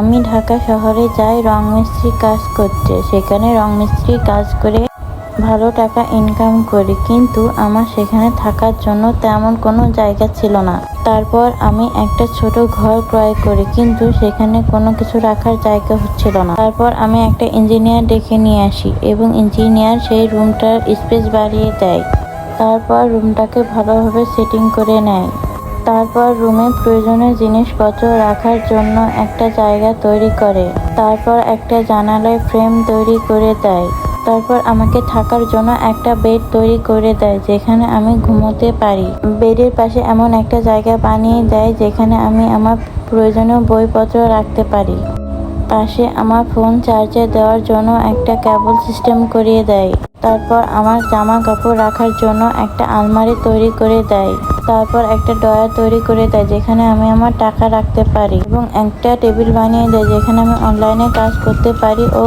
আমি ঢাকা শহরে যাই রং মিস্ত্রি কাজ করতে। সেখানে রং মিস্ত্রি কাজ করে ভালো টাকা ইনকাম করি, কিন্তু আমার সেখানে থাকার জন্য তেমন কোনো জায়গা ছিল না। তারপর আমি একটা ছোট ঘর ক্রয় করি, কিন্তু সেখানে কোনো কিছু রাখার জায়গা হচ্ছিল না। তারপর আমি একটা ইঞ্জিনিয়ার ডেকে নিয়ে আসি এবং ইঞ্জিনিয়ার সেই রুমটার স্পেস বাড়িয়ে দেয়। তারপর রুমটাকে ভালোভাবে সেটিং করে নেয়। তারপর রুমে প্রয়োজনীয় জিনিসপত্র রাখার জন্য একটা জায়গা তৈরি করে। তারপর একটা জানালায় ফ্রেম তৈরি করে দেয়। তারপর আমাকে থাকার জন্য একটা বেড তৈরি করে দেয়, যেখানে আমি ঘুমোতে পারি। বেডের পাশে এমন একটা জায়গা বানিয়ে দেয় যেখানে আমি আমার প্রয়োজনীয় বইপত্র রাখতে পারি। পাশে আমার ফোন চার্জে দেওয়ার জন্য একটা কেবল সিস্টেম করিয়ে দেয়। তারপর আমার জামা কাপড় রাখার জন্য একটা আলমারি তৈরি করে দেয়। তারপর একটা ড্রয়ার তৈরি করে দেয় যেখানে আমি আমার টাকা রাখতে পারি, এবং একটা টেবিল বানিয়ে দেয় যেখানে আমি অনলাইনে কাজ করতে পারি ও